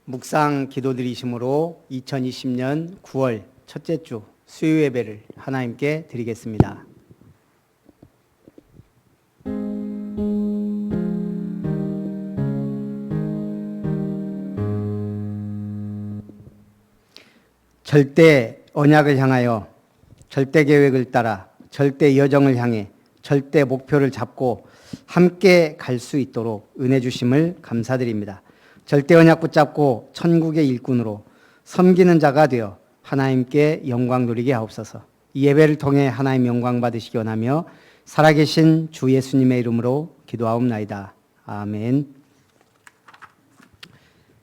묵상 기도드리심으로 2020년 9월 첫째 주 수요 예배를 하나님께 드리겠습니다. 절대 언약을 향하여, 절대 계획을 따라, 절대 여정을 향해, 절대 목표를 잡고 함께 갈 수 있도록 은혜 주심을 감사드립니다. 절대 언약 붙잡고 천국의 일꾼으로 섬기는 자가 되어 하나님께 영광 누리게 하옵소서. 이 예배를 통해 하나님 영광 받으시기 원하며 살아계신 주 예수님의 이름으로 기도하옵나이다. 아멘.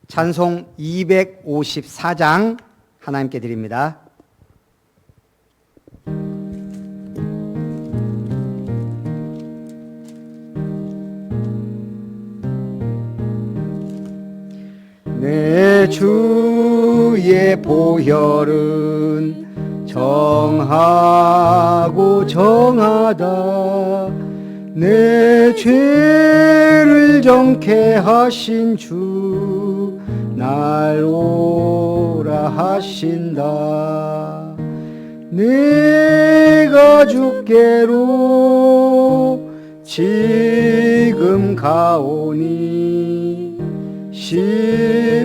찬송 254장 하나님께 드립니다. 내 주의 보혈은 정하고 정하다. 내 죄를 정케 하신 주 날 오라 하신다. 내가 주께로 지금 가오니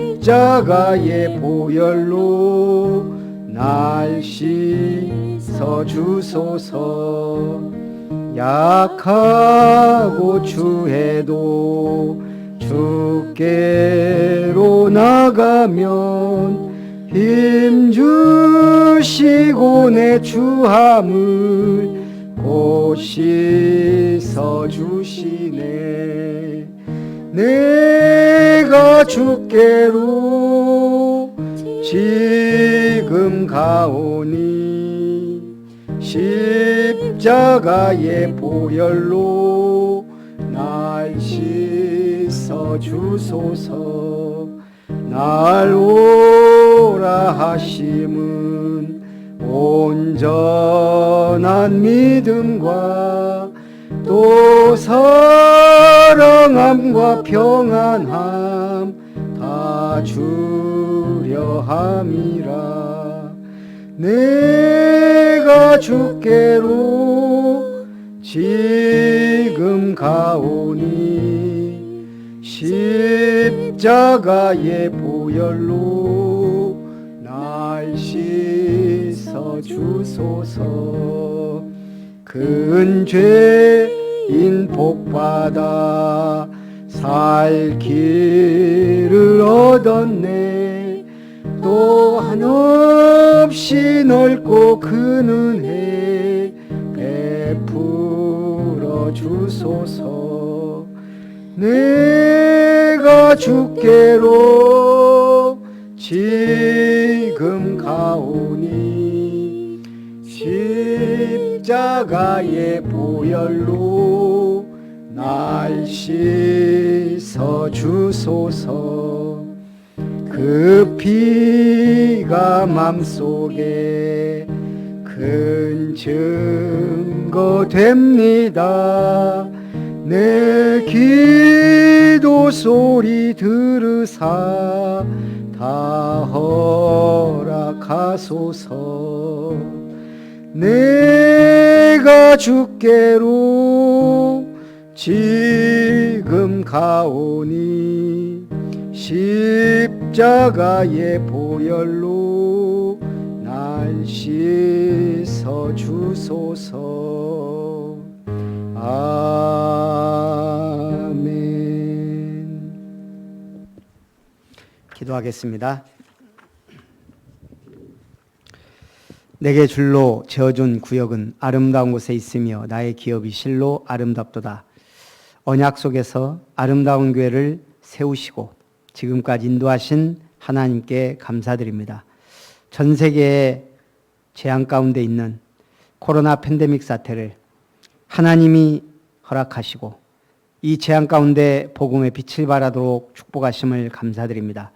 십자가의 보혈로 날 씻어 주소서. 약하고 추해도 주께로 나가면 힘 주시고 내 추함을 곧 씻어 주시네. 내가 주께로 지금 가오니 십자가의 보혈로 날 씻어 주소서. 날 오라 하심은 온전한 믿음과 또 사랑함과 평안함 다 주려 함이라. 내가 주께로 지금 가오니 십자가의 보혈로 날 씻어 주소서. 큰 죄인 복받아 살 길을 얻었네. 또 한없이 넓고 큰 은혜 베풀어 주소서. 내가 주께로 지금 가오니 십자가의 보혈로 날 씻어 주소서. 그 피가 맘속에 큰 증거 됩니다. 내 기도 소리 들으사 다 허락하소서. 내가 주께로 지금 가오니 십자가의 보혈로 날 씻어 주소서. 아멘. 기도하겠습니다. 내게 줄로 지어준 구역은 아름다운 곳에 있으며 나의 기업이 실로 아름답도다. 언약 속에서 아름다운 교회를 세우시고 지금까지 인도하신 하나님께 감사드립니다. 전 세계의 재앙 가운데 있는 코로나 팬데믹 사태를 하나님이 허락하시고 이 재앙 가운데 복음의 빛을 발하도록 축복하심을 감사드립니다.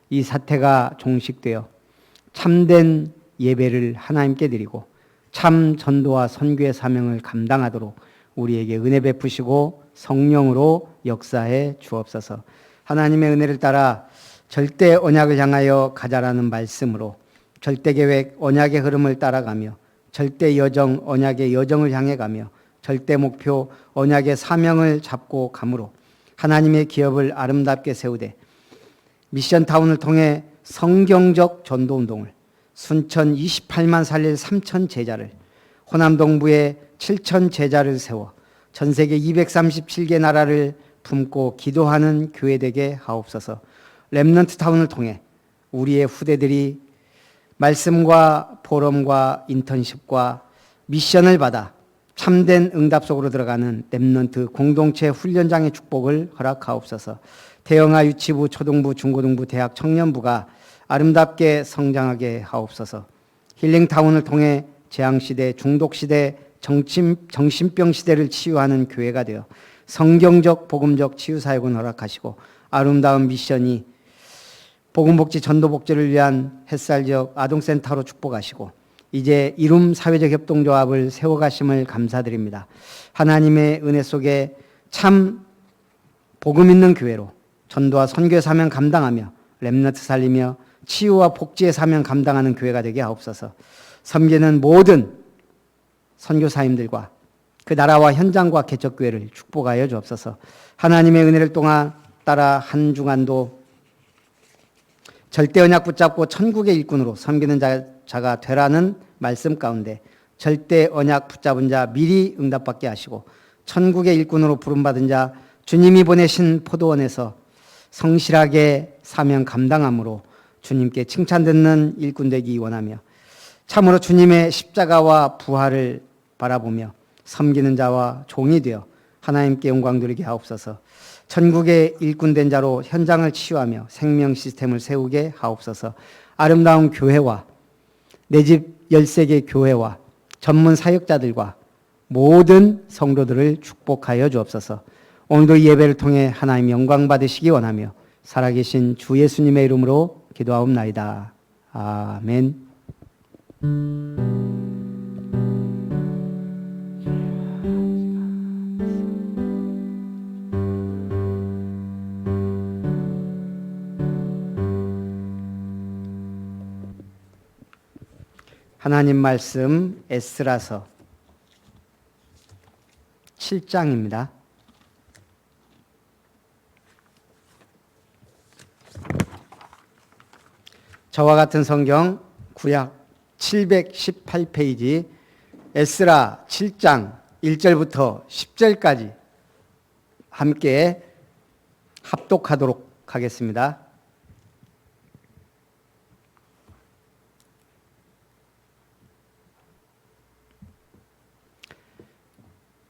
이 사태가 종식되어 참된 예배를 하나님께 드리고 참 전도와 선교의 사명을 감당하도록 우리에게 은혜 베푸시고 성령으로 역사해 주옵소서. 하나님의 은혜를 따라 절대 언약을 향하여 가자라는 말씀으로 절대 계획 언약의 흐름을 따라가며 절대 여정 언약의 여정을 향해 가며 절대 목표 언약의 사명을 잡고 가므로 하나님의 기업을 아름답게 세우되 미션타운을 통해 성경적 전도운동을 순천 28만 살릴 3천 제자를 호남 동부에 7천 제자를 세워 전세계 237개 나라를 품고 기도하는 교회 되게 하옵소서. 렘넌트 타운을 통해 우리의 후대들이 말씀과 포럼과 인턴십과 미션을 받아 참된 응답 속으로 들어가는 렘넌트 공동체 훈련장의 축복을 허락하옵소서. 대형아 유치부, 초등부, 중고등부, 대학 청년부가 아름답게 성장하게 하옵소서. 힐링타운을 통해 재앙시대, 중독시대, 정신병 시대를 치유하는 교회가 되어 성경적, 복음적 치유사역을 허락하시고 아름다운 미션이 복음복지, 전도복지를 위한 햇살지역 아동센터로 축복하시고 이제 이룸 사회적 협동조합을 세워가심을 감사드립니다. 하나님의 은혜 속에 참 복음 있는 교회로 전도와 선교의 사명 감당하며 렘넌트 살리며 치유와 복지의 사명 감당하는 교회가 되게 하옵소서. 섬기는 모든 선교사님들과 그 나라와 현장과 개척교회를 축복하여 주옵소서. 하나님의 은혜를 따라 한 주간도 절대 언약 붙잡고 천국의 일꾼으로 섬기는 자가 되라는 말씀 가운데 절대 언약 붙잡은 자 미리 응답받게 하시고 천국의 일꾼으로 부름받은 자 주님이 보내신 포도원에서 성실하게 사명 감당함으로 주님께 칭찬 듣는 일꾼 되기 원하며 참으로 주님의 십자가와 부활을 바라보며 섬기는 자와 종이 되어 하나님께 영광 드리게 하옵소서. 천국의 일꾼 된 자로 현장을 치유하며 생명 시스템을 세우게 하옵소서. 아름다운 교회와 내 집 13개 교회와 전문 사역자들과 모든 성도들을 축복하여 주옵소서. 오늘도 이 예배를 통해 하나님 영광 받으시기 원하며 살아계신 주 예수님의 이름으로 기도하옵나이다. 아멘. 하나님 말씀 에스라서 7장입니다. 저와 같은 성경 구약 718페이지 에스라 7장 1절부터 10절까지 함께 합독하도록 하겠습니다.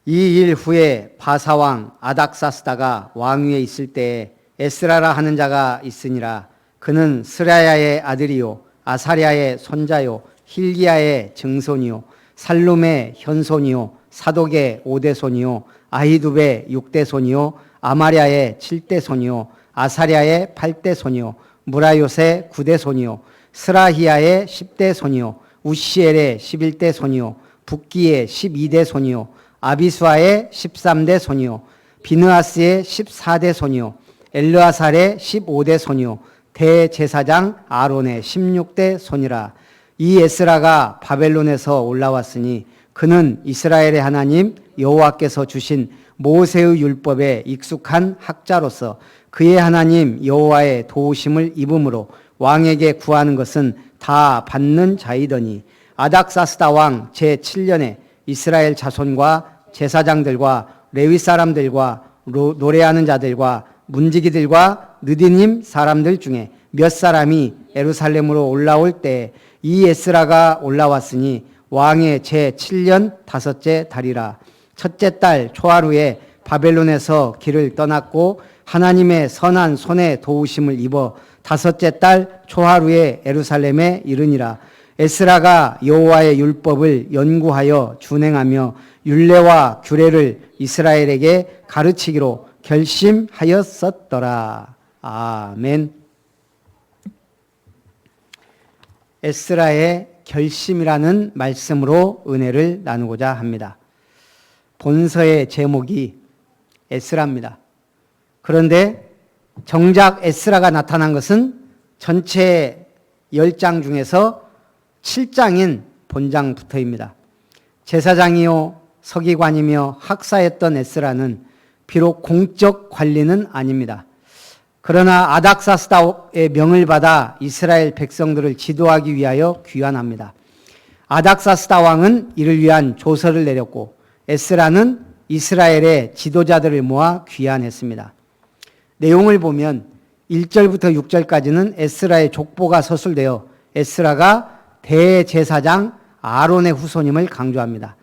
이 일 후에 바사왕 아닥사스다가 왕위에 있을 때에 에스라라 하는 자가 있으니라. 그는 스라야의 아들이요 아사랴의 손자요 힐기야의 증손이요 살룸의 현손이요 사독의 5대손이요 아히두베의 6대손이요 아마랴의 7대손이요 아사랴의 8대손이요 무라요의 9대손이요 스라히야의 10대손이요 우시엘의 11대손이요 붓기의 12대손이요 아비수아의 13대손이요 비느하스의 14대손이요 엘르아살의 15대손이요 대제사장 아론의 16대손이라. 이 에스라가 바벨론에서 올라왔으니 그는 이스라엘의 하나님 여호와께서 주신 모세의 율법에 익숙한 학자로서 그의 하나님 여호와의 도우심을 입음으로 왕에게 구하는 것은 다 받는 자이더니 아닥사스다 왕 제7년에 이스라엘 자손과 제사장들과 레위 사람들과 노래하는 자들과 문지기들과 느디님 사람들 중에 몇 사람이 예루살렘으로 올라올 때 이 에스라가 올라왔으니 왕의 제7년 5째 달이라. 첫째 달 초하루에 바벨론에서 길을 떠났고 하나님의 선한 손에 도우심을 입어 5째 달 초하루에 예루살렘에 이르니라. 에스라가 여호와의 율법을 연구하여 준행하며 율례와 규례를 이스라엘에게 가르치기로 결심하였었더라. 아멘. 에스라의 결심이라는 말씀으로 은혜를 나누고자 합니다. 본서의 제목이 에스라입니다. 그런데 정작 에스라가 나타난 것은 전체 10장 중에서 7장인 본장부터입니다. 제사장이요 서기관이며 학사였던 에스라는 비록 공적 관리는 아닙니다. 그러나 아닥사스다의 명을 받아 이스라엘 백성들을 지도하기 위하여 귀환합니다. 아닥사스다 왕은 이를 위한 조서를 내렸고 에스라는 이스라엘의 지도자들을 모아 귀환했습니다. 내용을 보면 1절부터 6절까지는 에스라의 족보가 서술되어 에스라가 대제사장 아론의 후손임을 강조합니다.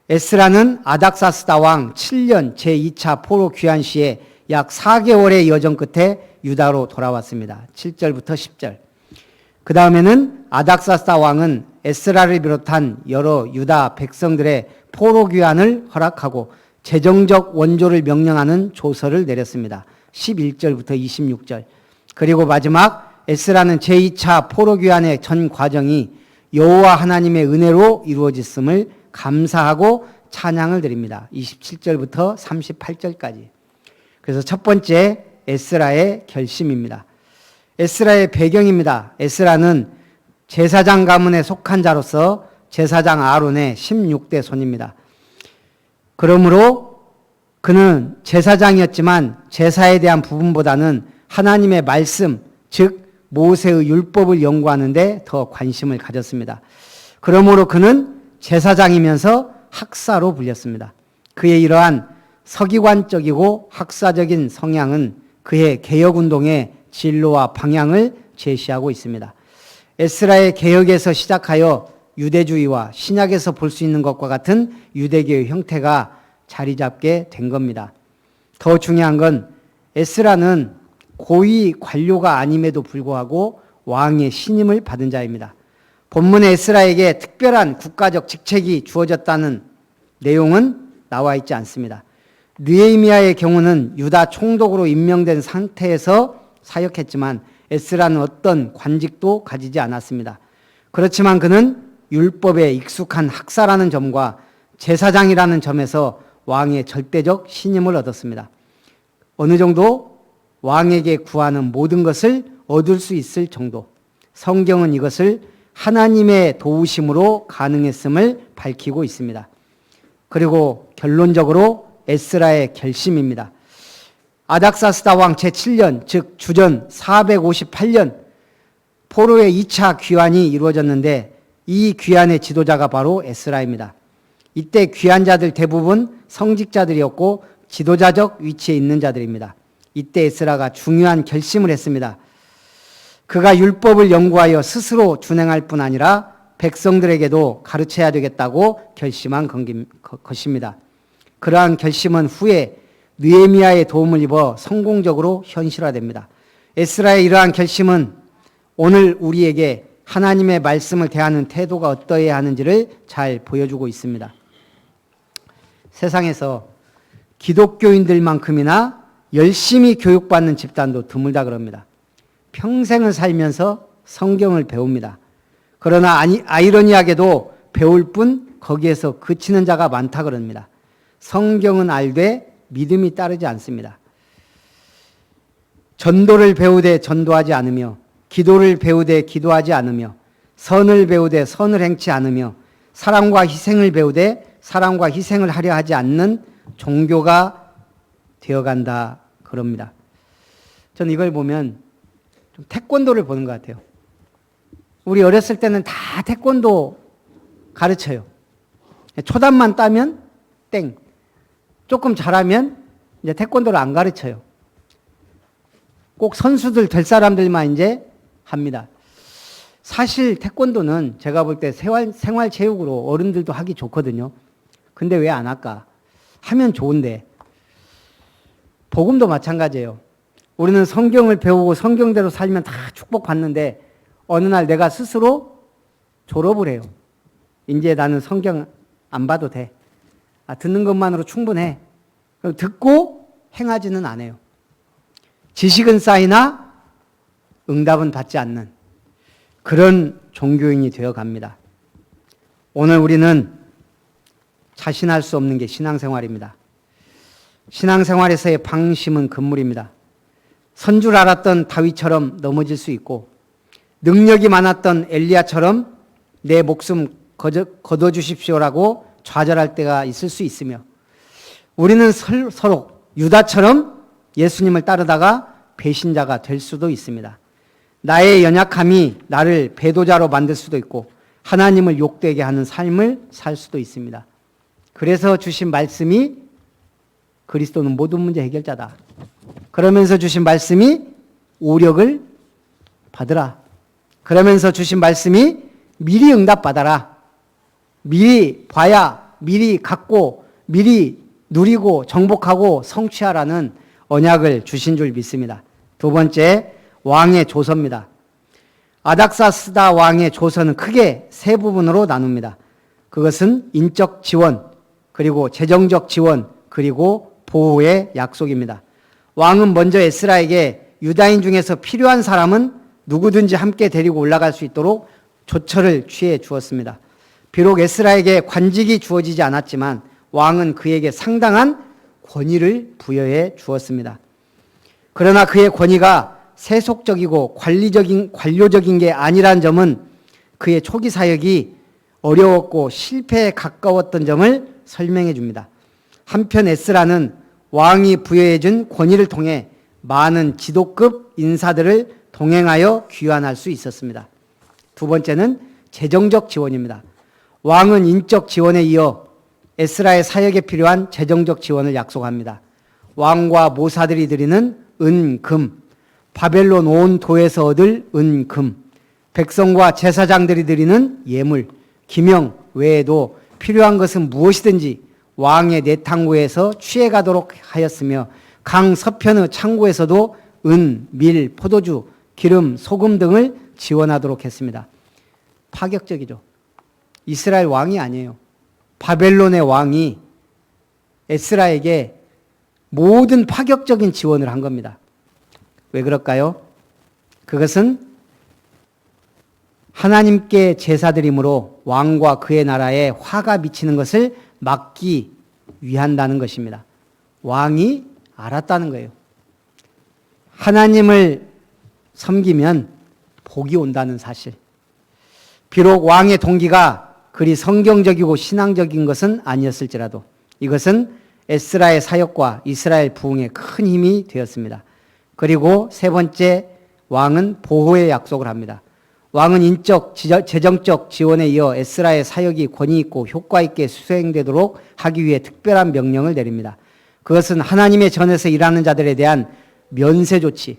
에스라는 아닥사스다 왕 7년 제2차 포로 귀환 시에 약 4개월의 여정 끝에 유다로 돌아왔습니다. 7절부터 10절. 그 다음에는 아닥사스다 왕은 에스라를 비롯한 여러 유다 백성들의 포로 귀환을 허락하고 재정적 원조를 명령하는 조서를 내렸습니다. 11절부터 26절. 그리고 마지막 에스라는 제2차 포로 귀환의 전 과정이 여호와 하나님의 은혜로 이루어졌음을 감사하고 찬양을 드립니다. 27절부터 38절까지. 그래서 첫 번째 에스라의 결심입니다. 에스라의 배경입니다. 에스라는 제사장 가문에 속한 자로서 제사장 아론의 16대 손입니다. 그러므로 그는 제사장이었지만 제사에 대한 부분보다는 하나님의 말씀, 즉 모세의 율법을 연구하는 데 더 관심을 가졌습니다. 그러므로 그는 제사장이면서 학사로 불렸습니다. 그의 이러한 서기관적이고 학사적인 성향은 그의 개혁운동의 진로와 방향을 제시하고 있습니다. 에스라의 개혁에서 시작하여 유대주의와 신약에서 볼 수 있는 것과 같은 유대교의 형태가 자리 잡게 된 겁니다. 더 중요한 건 에스라는 고위 관료가 아님에도 불구하고 왕의 신임을 받은 자입니다. 본문에 에스라에게 특별한 국가적 직책이 주어졌다는 내용은 나와 있지 않습니다. 느헤미야의 경우는 유다 총독으로 임명된 상태에서 사역했지만 에스라는 어떤 관직도 가지지 않았습니다. 그렇지만 그는 율법에 익숙한 학사라는 점과 제사장이라는 점에서 왕의 절대적 신임을 얻었습니다. 어느 정도 왕에게 구하는 모든 것을 얻을 수 있을 정도. 성경은 이것을 하나님의 도우심으로 가능했음을 밝히고 있습니다. 그리고 결론적으로 에스라의 결심입니다. 아닥사스다 왕 제7년, 즉 주전 458년 포로의 2차 귀환이 이루어졌는데 이 귀환의 지도자가 바로 에스라입니다. 이때 귀환자들 대부분 성직자들이었고 지도자적 위치에 있는 자들입니다. 이때 에스라가 중요한 결심을 했습니다. 그가 율법을 연구하여 스스로 준행할 뿐 아니라 백성들에게도 가르쳐야 되겠다고 결심한 것입니다. 그러한 결심은 후에 느헤미야의 도움을 입어 성공적으로 현실화됩니다. 에스라의 이러한 결심은 오늘 우리에게 하나님의 말씀을 대하는 태도가 어떠해야 하는지를 잘 보여주고 있습니다. 세상에서 기독교인들만큼이나 열심히 교육받는 집단도 드물다 그럽니다. 평생을 살면서 성경을 배웁니다. 그러나 아이러니하게도 배울 뿐 거기에서 그치는 자가 많다 그럽니다. 성경은 알되 믿음이 따르지 않습니다. 전도를 배우되 전도하지 않으며 기도를 배우되 기도하지 않으며 선을 배우되 선을 행치 않으며 사랑과 희생을 배우되 사랑과 희생을 하려 하지 않는 종교가 되어간다 그럽니다. 저는 이걸 보면 좀 태권도를 보는 것 같아요. 우리 어렸을 때는 다 태권도 가르쳐요. 초단만 따면 땡. 조금 잘하면 이제 태권도를 안 가르쳐요. 꼭 선수들 될 사람들만 이제 합니다. 사실 태권도는 제가 볼 때 생활체육으로 어른들도 하기 좋거든요. 근데 왜 안 할까? 하면 좋은데. 복음도 마찬가지예요. 우리는 성경을 배우고 성경대로 살면 다 축복받는데 어느 날 내가 스스로 졸업을 해요. 이제 나는 성경 안 봐도 돼. 듣는 것만으로 충분해. 듣고 행하지는 않아요. 지식은 쌓이나 응답은 받지 않는 그런 종교인이 되어갑니다. 오늘 우리는 자신할 수 없는 게 신앙생활입니다. 신앙생활에서의 방심은 금물입니다. 선 줄 알았던 다윗처럼 넘어질 수 있고, 능력이 많았던 엘리야처럼 내 목숨 거둬주십시오라고 좌절할 때가 있을 수 있으며, 우리는 서로 유다처럼 예수님을 따르다가 배신자가 될 수도 있습니다. 나의 연약함이 나를 배도자로 만들 수도 있고 하나님을 욕되게 하는 삶을 살 수도 있습니다. 그래서 주신 말씀이 그리스도는 모든 문제 해결자다. 그러면서 주신 말씀이 오력을 받으라. 그러면서 주신 말씀이 미리 응답받아라. 미리 봐야 미리 갖고 미리 누리고 정복하고 성취하라는 언약을 주신 줄 믿습니다. 두 번째, 왕의 조서입니다. 아닥사스다 왕의 조서는 크게 세 부분으로 나눕니다. 그것은 인적 지원, 그리고 재정적 지원, 그리고 보호의 약속입니다. 왕은 먼저 에스라에게 유다인 중에서 필요한 사람은 누구든지 함께 데리고 올라갈 수 있도록 조처를 취해 주었습니다. 비록 에스라에게 관직이 주어지지 않았지만 왕은 그에게 상당한 권위를 부여해 주었습니다. 그러나 그의 권위가 세속적이고 관료적인 게 아니란 점은 그의 초기 사역이 어려웠고 실패에 가까웠던 점을 설명해 줍니다. 한편 에스라는 왕이 부여해 준 권위를 통해 많은 지도급 인사들을 동행하여 귀환할 수 있었습니다. 두 번째는 재정적 지원입니다. 왕은 인적 지원에 이어 에스라의 사역에 필요한 재정적 지원을 약속합니다. 왕과 모사들이 드리는 은, 금, 바벨론 온 도에서 얻을 은, 금, 백성과 제사장들이 드리는 예물, 기명 외에도 필요한 것은 무엇이든지 왕의 내탕고에서 취해가도록 하였으며 강 서편의 창고에서도 은, 밀, 포도주, 기름, 소금 등을 지원하도록 했습니다. 파격적이죠. 이스라엘 왕이 아니에요. 바벨론의 왕이 에스라에게 모든 파격적인 지원을 한 겁니다. 왜 그럴까요? 그것은 하나님께 제사드림으로 왕과 그의 나라에 화가 미치는 것을 막기 위한다는 것입니다. 왕이 알았다는 거예요. 하나님을 섬기면 복이 온다는 사실. 비록 왕의 동기가 그리 성경적이고 신앙적인 것은 아니었을지라도 이것은 에스라의 사역과 이스라엘 부흥에 큰 힘이 되었습니다. 그리고 세 번째, 왕은 보호의 약속을 합니다. 왕은 인적, 재정적 지원에 이어 에스라의 사역이 권위 있고 효과 있게 수행되도록 하기 위해 특별한 명령을 내립니다. 그것은 하나님의 전에서 일하는 자들에 대한 면세 조치,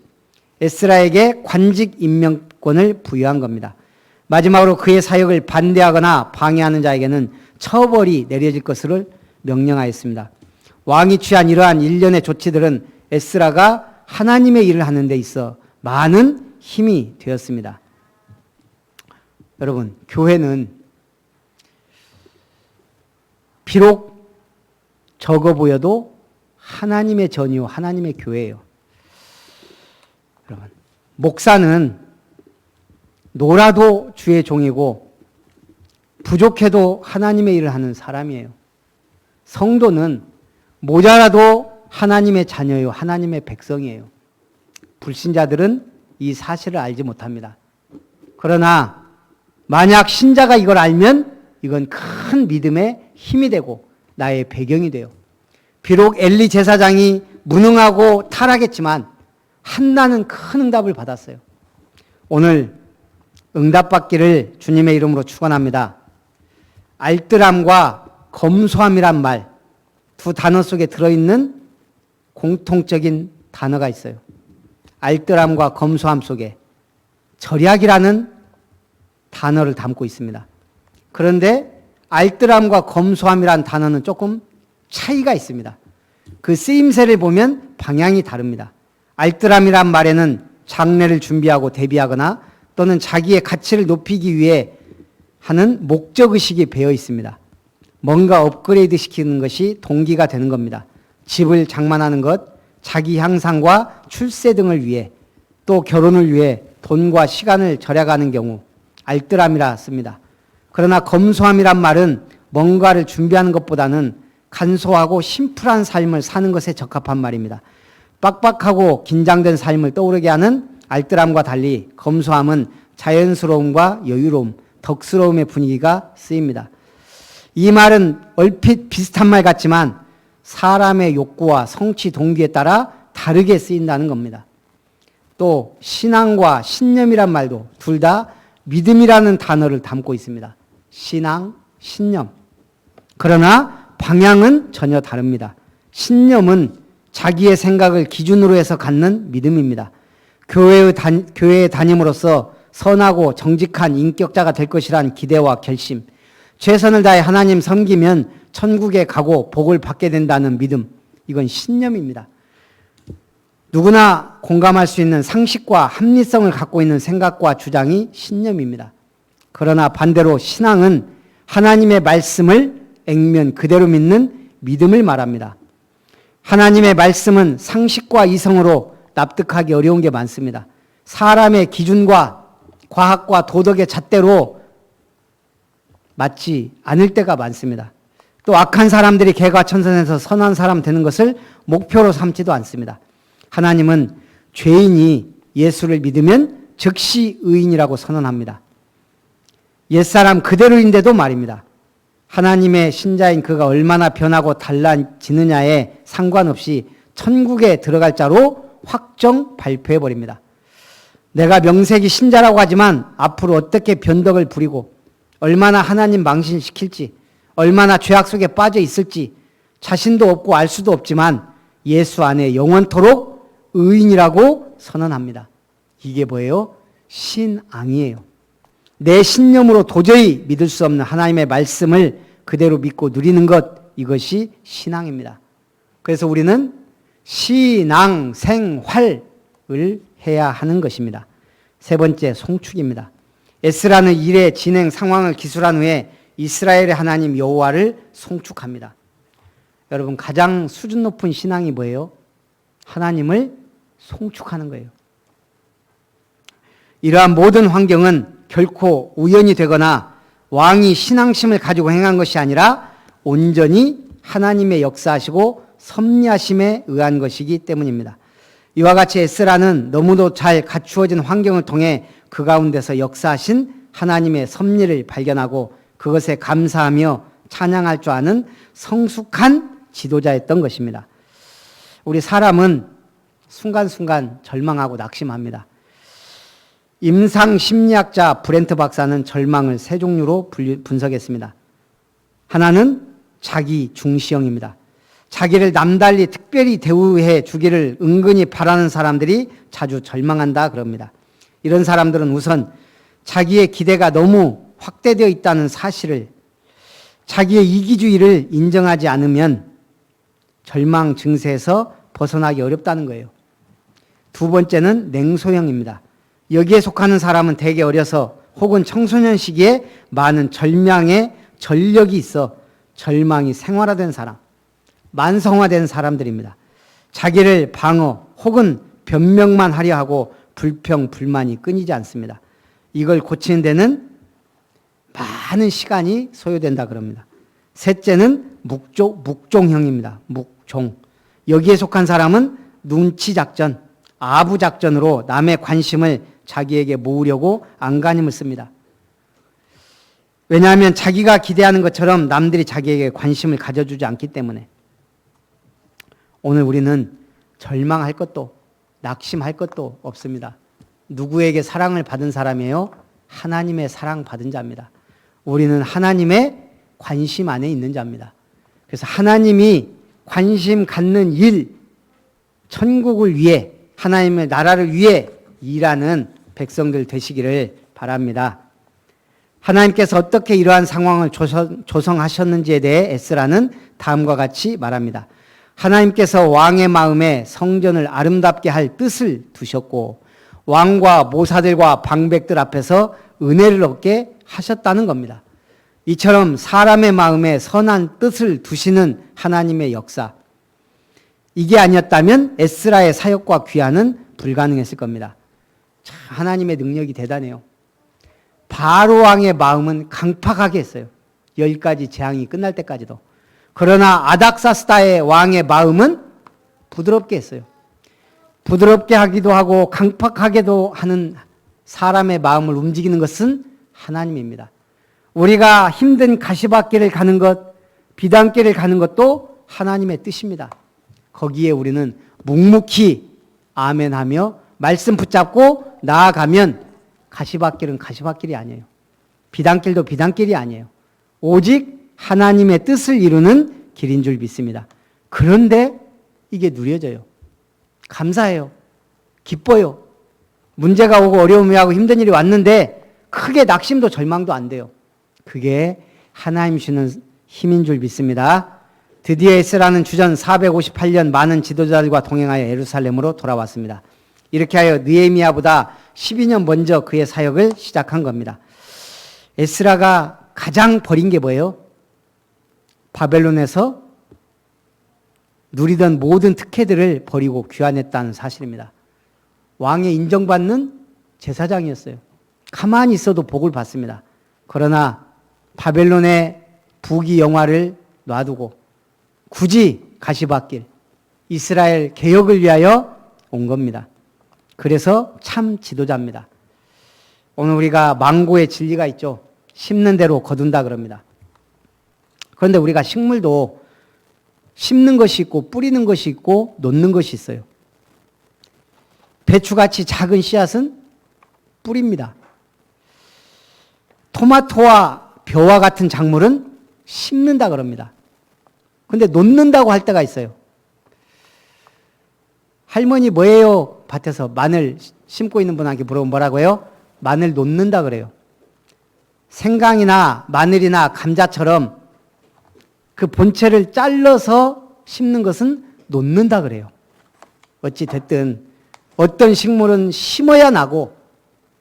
에스라에게 관직 임명권을 부여한 겁니다. 마지막으로 그의 사역을 반대하거나 방해하는 자에게는 처벌이 내려질 것을 명령하였습니다. 왕이 취한 이러한 일련의 조치들은 에스라가 하나님의 일을 하는 데 있어 많은 힘이 되었습니다. 여러분, 교회는 비록 적어 보여도 하나님의 전이요, 하나님의 교회예요. 여러분, 목사는 놀아도 주의 종이고 부족해도 하나님의 일을 하는 사람이에요. 성도는 모자라도 하나님의 자녀요, 하나님의 백성이에요. 불신자들은 이 사실을 알지 못합니다. 그러나 만약 신자가 이걸 알면 이건 큰 믿음의 힘이 되고 나의 배경이 돼요. 비록 엘리 제사장이 무능하고 타락했지만 한나는 큰 응답을 받았어요. 오늘 응답받기를 주님의 이름으로 축원합니다. 알뜰함과 검소함이란 말, 두 단어 속에 들어있는 공통적인 단어가 있어요. 알뜰함과 검소함 속에 절약이라는 단어를 담고 있습니다. 그런데 알뜰함과 검소함이란 단어는 조금 차이가 있습니다. 그 쓰임새를 보면 방향이 다릅니다. 알뜰함이란 말에는 장래를 준비하고 대비하거나 또는 자기의 가치를 높이기 위해 하는 목적의식이 배어 있습니다. 뭔가 업그레이드 시키는 것이 동기가 되는 겁니다. 집을 장만하는 것, 자기 향상과 출세 등을 위해 또 결혼을 위해 돈과 시간을 절약하는 경우 알뜰함이라 씁니다. 그러나 검소함이란 말은 뭔가를 준비하는 것보다는 간소하고 심플한 삶을 사는 것에 적합한 말입니다. 빡빡하고 긴장된 삶을 떠오르게 하는 알뜰함과 달리 검소함은 자연스러움과 여유로움, 덕스러움의 분위기가 쓰입니다. 이 말은 얼핏 비슷한 말 같지만 사람의 욕구와 성취 동기에 따라 다르게 쓰인다는 겁니다. 또 신앙과 신념이란 말도 둘 다 믿음이라는 단어를 담고 있습니다. 신앙, 신념. 그러나 방향은 전혀 다릅니다. 신념은 자기의 생각을 기준으로 해서 갖는 믿음입니다. 교회에 다님으로써 선하고 정직한 인격자가 될 것이란 기대와 결심, 최선을 다해 하나님 섬기면 천국에 가고 복을 받게 된다는 믿음, 이건 신념입니다. 누구나 공감할 수 있는 상식과 합리성을 갖고 있는 생각과 주장이 신념입니다. 그러나 반대로 신앙은 하나님의 말씀을 액면 그대로 믿는 믿음을 말합니다. 하나님의 말씀은 상식과 이성으로 납득하기 어려운 게 많습니다. 사람의 기준과 과학과 도덕의 잣대로 맞지 않을 때가 많습니다. 또 악한 사람들이 개과천선해서 선한 사람 되는 것을 목표로 삼지도 않습니다. 하나님은 죄인이 예수를 믿으면 즉시 의인이라고 선언합니다. 옛사람 그대로인데도 말입니다. 하나님의 신자인 그가 얼마나 변하고 달라지느냐에 상관없이 천국에 들어갈 자로 확정 발표해버립니다. 내가 명색이 신자라고 하지만 앞으로 어떻게 변덕을 부리고 얼마나 하나님 망신시킬지, 얼마나 죄악 속에 빠져 있을지 자신도 없고 알 수도 없지만 예수 안에 영원토록 의인이라고 선언합니다. 이게 뭐예요? 신앙이에요. 내 신념으로 도저히 믿을 수 없는 하나님의 말씀을 그대로 믿고 누리는 것, 이것이 신앙입니다. 그래서 우리는 신앙생활을 해야 하는 것입니다. 세 번째, 송축입니다. 에스라는 일의 진행 상황을 기술한 후에 이스라엘의 하나님 여호와를 송축합니다. 여러분, 가장 수준 높은 신앙이 뭐예요? 하나님을 송축하는 거예요. 이러한 모든 환경은 결코 우연이 되거나 왕이 신앙심을 가지고 행한 것이 아니라 온전히 하나님의 역사하시고 섭리하심에 의한 것이기 때문입니다. 이와 같이 에스라는 너무도 잘 갖추어진 환경을 통해 그 가운데서 역사하신 하나님의 섭리를 발견하고 그것에 감사하며 찬양할 줄 아는 성숙한 지도자였던 것입니다. 우리 사람은 순간순간 절망하고 낙심합니다. 임상 심리학자 브렌트 박사는 절망을 세 종류로 분석했습니다. 하나는 자기 중시형입니다. 자기를 남달리 특별히 대우해 주기를 은근히 바라는 사람들이 자주 절망한다 그럽니다. 이런 사람들은 우선 자기의 기대가 너무 확대되어 있다는 사실을, 자기의 이기주의를 인정하지 않으면 절망 증세에서 벗어나기 어렵다는 거예요. 두 번째는 냉소형입니다. 여기에 속하는 사람은 대개 어려서 혹은 청소년 시기에 많은 절망의 전력이 있어 절망이 생활화된 사람, 만성화된 사람들입니다. 자기를 방어 혹은 변명만 하려 하고 불평, 불만이 끊이지 않습니다. 이걸 고치는 데는 많은 시간이 소요된다 그럽니다. 셋째는 묵종형입니다. 묵종. 여기에 속한 사람은 눈치작전, 아부작전으로 남의 관심을 자기에게 모으려고 안간힘을 씁니다. 왜냐하면 자기가 기대하는 것처럼 남들이 자기에게 관심을 가져주지 않기 때문에. 오늘 우리는 절망할 것도 낙심할 것도 없습니다. 누구에게 사랑을 받은 사람이에요? 하나님의 사랑받은 자입니다. 우리는 하나님의 관심 안에 있는 자입니다. 그래서 하나님이 관심 갖는 일, 천국을 위해, 하나님의 나라를 위해 일하는 백성들 되시기를 바랍니다. 하나님께서 어떻게 이러한 상황을 조성하셨는지에 대해 에스라는 다음과 같이 말합니다. 하나님께서 왕의 마음에 성전을 아름답게 할 뜻을 두셨고 왕과 모사들과 방백들 앞에서 은혜를 얻게 하셨다는 겁니다. 이처럼 사람의 마음에 선한 뜻을 두시는 하나님의 역사, 이게 아니었다면 에스라의 사역과 귀환은 불가능했을 겁니다. 참 하나님의 능력이 대단해요. 바로 왕의 마음은 강팍하게 했어요. 10가지 재앙이 끝날 때까지도. 그러나 아닥사스다의 왕의 마음은 부드럽게 했어요. 부드럽게 하기도 하고 강팍하게도 하는 사람의 마음을 움직이는 것은 하나님입니다. 우리가 힘든 가시밭길을 가는 것, 비단길을 가는 것도 하나님의 뜻입니다. 거기에 우리는 묵묵히 아멘하며 말씀 붙잡고 나아가면 가시밭길은 가시밭길이 아니에요. 비단길도 비단길이 아니에요. 오직 하나님의 뜻을 이루는 길인 줄 믿습니다. 그런데 이게 누려져요. 감사해요. 기뻐요. 문제가 오고 어려움이 하고 힘든 일이 왔는데 크게 낙심도 절망도 안 돼요. 그게 하나님 주는 힘인 줄 믿습니다. 드디어 에스라는 주전 458년 많은 지도자들과 동행하여 예루살렘으로 돌아왔습니다. 이렇게 하여 느헤미야보다 12년 먼저 그의 사역을 시작한 겁니다. 에스라가 가장 버린 게 뭐예요? 바벨론에서 누리던 모든 특혜들을 버리고 귀환했다는 사실입니다. 왕의 인정받는 제사장이었어요. 가만히 있어도 복을 받습니다. 그러나 바벨론의 부귀 영화를 놔두고 굳이 가시밭길, 이스라엘 개혁을 위하여 온 겁니다. 그래서 참 지도자입니다. 오늘 우리가 망고의 진리가 있죠. 심는 대로 거둔다 그럽니다. 그런데 우리가 식물도 심는 것이 있고 뿌리는 것이 있고 놓는 것이 있어요. 배추같이 작은 씨앗은 뿌립니다. 토마토와 벼와 같은 작물은 심는다 그럽니다. 근데 놓는다고 할 때가 있어요. 할머니 뭐예요? 밭에서 마늘 심고 있는 분한테 물어보면 뭐라고요? 마늘 놓는다 그래요. 생강이나 마늘이나 감자처럼 그 본체를 잘라서 심는 것은 놓는다 그래요. 어찌 됐든 어떤 식물은 심어야 나고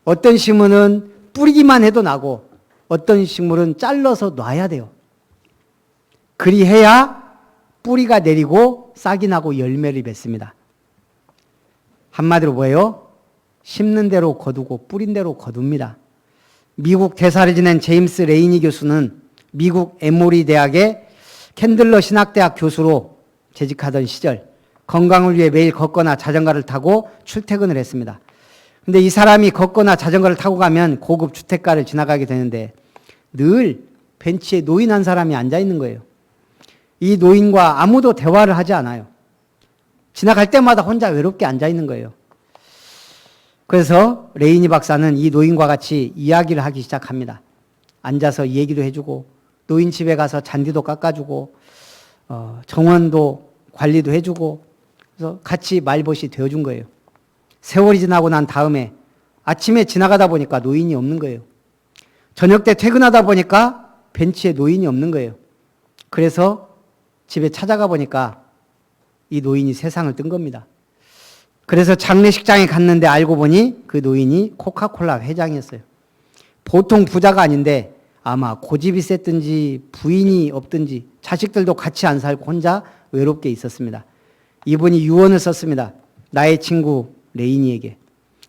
어떤 식물은 뿌리기만 해도 나고 어떤 식물은 잘라서 놔야 돼요. 그리해야 뿌리가 내리고 싹이 나고 열매를 맺습니다. 한마디로 뭐예요? 심는 대로 거두고 뿌린 대로 거둡니다. 미국 대사를 지낸 제임스 레이니 교수는 미국 에모리 대학의 캔들러 신학대학 교수로 재직하던 시절 건강을 위해 매일 걷거나 자전거를 타고 출퇴근을 했습니다. 근데 이 사람이 걷거나 자전거를 타고 가면 고급 주택가를 지나가게 되는데 늘 벤치에 노인 한 사람이 앉아 있는 거예요. 이 노인과 아무도 대화를 하지 않아요. 지나갈 때마다 혼자 외롭게 앉아 있는 거예요. 그래서 레이니 박사는 이 노인과 같이 이야기를 하기 시작합니다. 앉아서 얘기도 해주고 노인 집에 가서 잔디도 깎아주고 정원도 관리도 해주고 그래서 같이 말벗이 되어준 거예요. 세월이 지나고 난 다음에 아침에 지나가다 보니까 노인이 없는 거예요. 저녁 때 퇴근하다 보니까 벤치에 노인이 없는 거예요. 그래서 집에 찾아가 보니까 이 노인이 세상을 뜬 겁니다. 그래서 장례식장에 갔는데 알고 보니 그 노인이 코카콜라 회장이었어요. 보통 부자가 아닌데 아마 고집이 셌든지 부인이 없든지 자식들도 같이 안 살고 혼자 외롭게 있었습니다. 이분이 유언을 썼습니다. 나의 친구 레이니에게.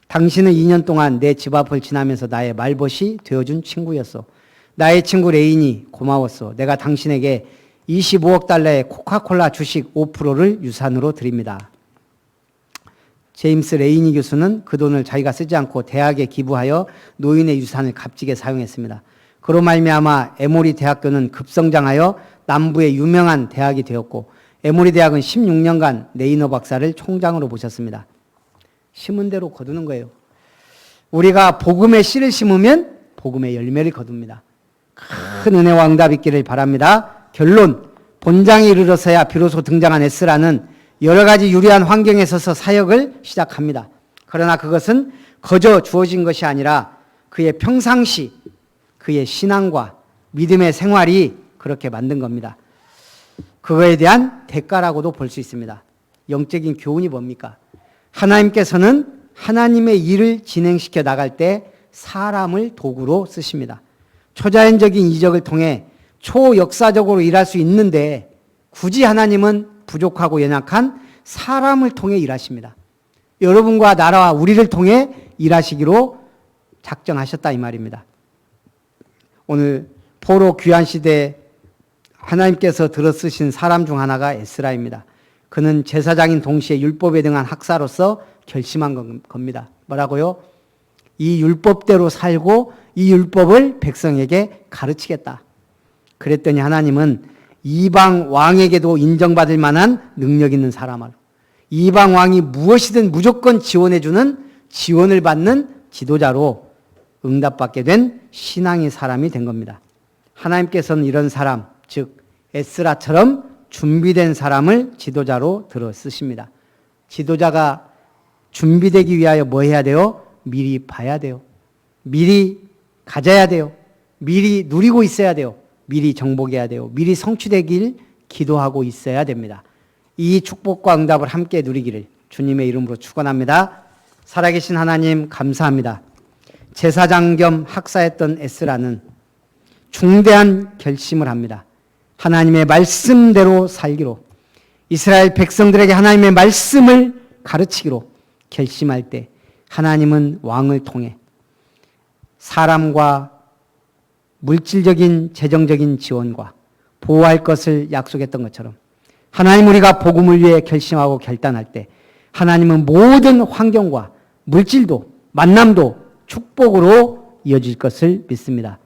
당신은 2년 동안 내 집 앞을 지나면서 나의 말벗이 되어준 친구였어. 나의 친구 레이니 고마웠어. 내가 당신에게 25억 달러의 코카콜라 주식 5%를 유산으로 드립니다. 제임스 레이니 교수는 그 돈을 자기가 쓰지 않고 대학에 기부하여 노인의 유산을 값지게 사용했습니다. 그로 말미암아 에모리 대학교는 급성장하여 남부의 유명한 대학이 되었고 에모리 대학은 16년간 레이너 박사를 총장으로 모셨습니다. 심은 대로 거두는 거예요. 우리가 복음의 씨를 심으면 복음의 열매를 거둡니다. 큰 은혜와 응답 있기를 바랍니다. 결론, 본장에 이르러서야 비로소 등장한 에스라는 여러 가지 유리한 환경에 서서 사역을 시작합니다. 그러나 그것은 거저 주어진 것이 아니라 그의 평상시, 그의 신앙과 믿음의 생활이 그렇게 만든 겁니다. 그거에 대한 대가라고도 볼 수 있습니다. 영적인 교훈이 뭡니까? 하나님께서는 하나님의 일을 진행시켜 나갈 때 사람을 도구로 쓰십니다. 초자연적인 이적을 통해 초역사적으로 일할 수 있는데 굳이 하나님은 부족하고 연약한 사람을 통해 일하십니다. 여러분과 나라와 우리를 통해 일하시기로 작정하셨다 이 말입니다. 오늘 포로 귀환 시대에 하나님께서 들어쓰신 사람 중 하나가 에스라입니다. 그는 제사장인 동시에 율법에 등한 학사로서 결심한 겁니다. 뭐라고요? 이 율법대로 살고 이 율법을 백성에게 가르치겠다. 그랬더니 하나님은 이방 왕에게도 인정받을 만한 능력 있는 사람을, 이방 왕이 무엇이든 무조건 지원해주는, 지원을 받는 지도자로 응답받게 된 신앙의 사람이 된 겁니다. 하나님께서는 이런 사람, 즉 에스라처럼 준비된 사람을 지도자로 들어 쓰십니다. 지도자가 준비되기 위하여 뭐 해야 돼요? 미리 봐야 돼요. 미리 가져야 돼요. 미리 누리고 있어야 돼요. 미리 정복해야 돼요. 미리 성취되길 기도하고 있어야 됩니다. 이 축복과 응답을 함께 누리기를 주님의 이름으로 축원합니다. 살아계신 하나님 감사합니다. 제사장 겸 학사였던 에스라는 중대한 결심을 합니다. 하나님의 말씀대로 살기로, 이스라엘 백성들에게 하나님의 말씀을 가르치기로 결심할 때 하나님은 왕을 통해 사람과 물질적인 재정적인 지원과 보호할 것을 약속했던 것처럼 하나님, 우리가 복음을 위해 결심하고 결단할 때 하나님은 모든 환경과 물질도 만남도 축복으로 이어질 것을 믿습니다.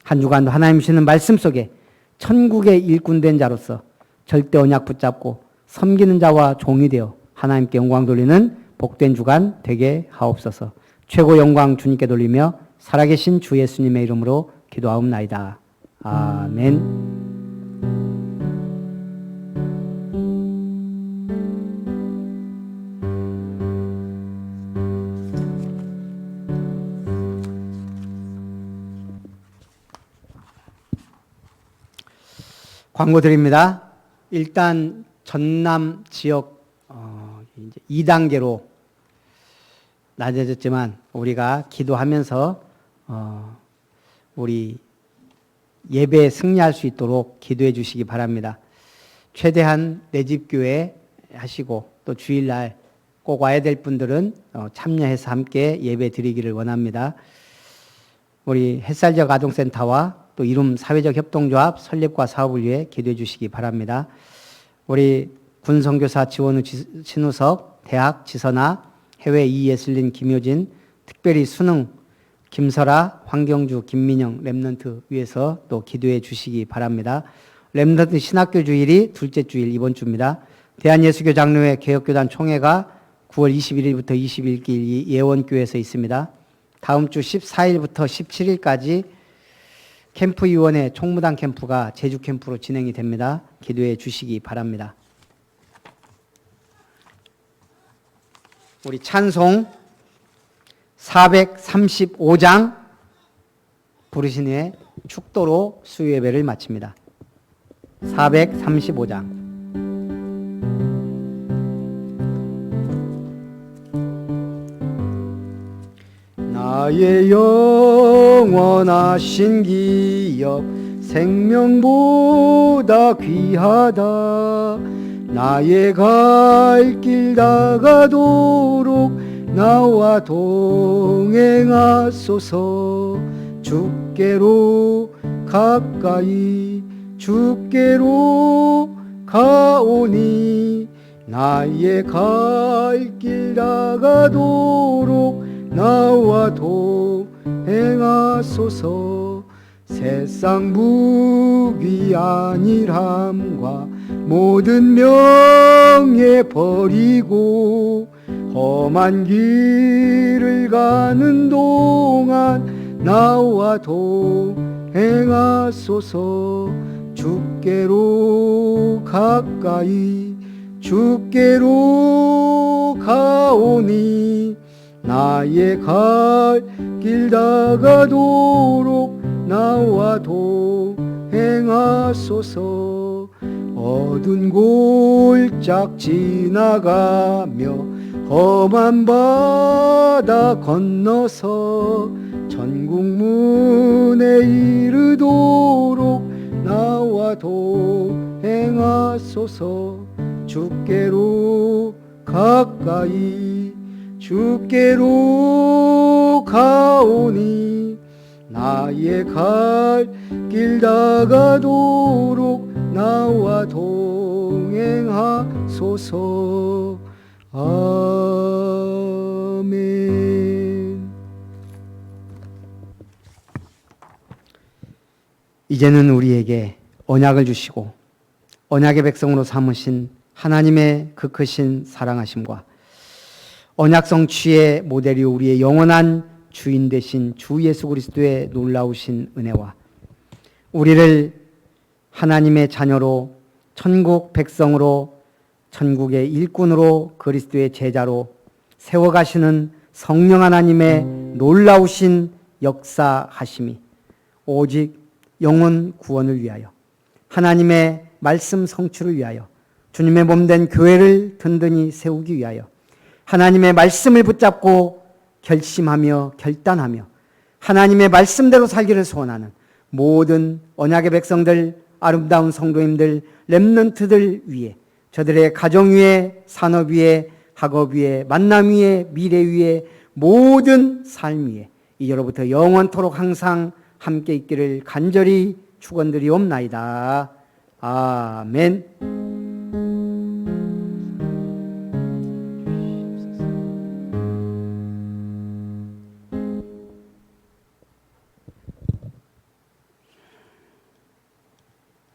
한 주간도 하나님 주시는 말씀 속에 천국의 일꾼 된 자로서 절대 언약 붙잡고 섬기는 자와 종이 되어 하나님께 영광 돌리는 복된 주간 되게 하옵소서. 최고 영광 주님께 돌리며 살아계신 주 예수님의 이름으로 기도하옵나이다. 아멘. 광고 드립니다. 일단 전남 지역 이제 2단계로 낮아졌지만 우리가 기도하면서 우리 예배에 승리할 수 있도록 기도해 주시기 바랍니다. 최대한 내 집 교회 하시고 또 주일날 꼭 와야 될 분들은 참여해서 함께 예배 드리기를 원합니다. 우리 햇살지역 아동센터와 또 이룸 사회적 협동조합 설립과 사업을 위해 기도해 주시기 바랍니다. 우리 군선교사 지원우 신우석, 대학 지선아, 해외 이예슬린 김효진, 특별히 수능 김설아, 황경주, 김민영 렘넌트 위해서 또 기도해 주시기 바랍니다. 렘넌트 신학교 주일이 둘째 주일 이번 주입니다. 대한예수교 장로회 개혁교단 총회가 9월 21일부터 21일 예원교회에서 있습니다. 다음 주 14일부터 17일까지 캠프위원회 총무단 캠프가 제주 캠프로 진행이 됩니다. 기도해 주시기 바랍니다. 우리 찬송 435장 부르신 후에 축도로 수요예배를 마칩니다. 435장. 나의 영원하신 기업 생명보다 귀하다. 나의 갈 길 다가도록 나와 동행하소서. 주께로 가까이 주께로 가오니 나의 갈 길 다가도록 나와 동행하소서. 세상 무기 안일함과 모든 명예 버리고 험한 길을 가는 동안 나와 동행하소서. 주께로 가까이 주께로 가오니 나의 갈 길 다가도록 나와 동행하소서. 어두운 골짝 지나가며 험한 바다 건너서 천국 문에 이르도록 나와 동행하소서. 주께로 가까이 주께로 가오니 나의 갈 길 다가도록 나와 동행하소서. 행하소서. 아멘. 이제는 우리에게 언약을 주시고 언약의 백성으로 삼으신 하나님의 그 크신 사랑하심과 언약 성취의 모델이 우리의 영원한 주인 되신 주 예수 그리스도의 놀라우신 은혜와 우리를 하나님의 자녀로 천국 백성으로 천국의 일꾼으로 그리스도의 제자로 세워가시는 성령 하나님의 놀라우신 역사하심이 오직 영혼 구원을 위하여 하나님의 말씀 성취를 위하여 주님의 몸된 교회를 든든히 세우기 위하여 하나님의 말씀을 붙잡고 결심하며 결단하며 하나님의 말씀대로 살기를 소원하는 모든 언약의 백성들, 아름다운 성도님들, 렘넌트들 위에 저들의 가정 위에, 산업 위에, 학업 위에, 만남 위에, 미래 위에, 모든 삶 위에 이제로부터 영원토록 항상 함께 있기를 간절히 축원드리옵나이다. 아멘.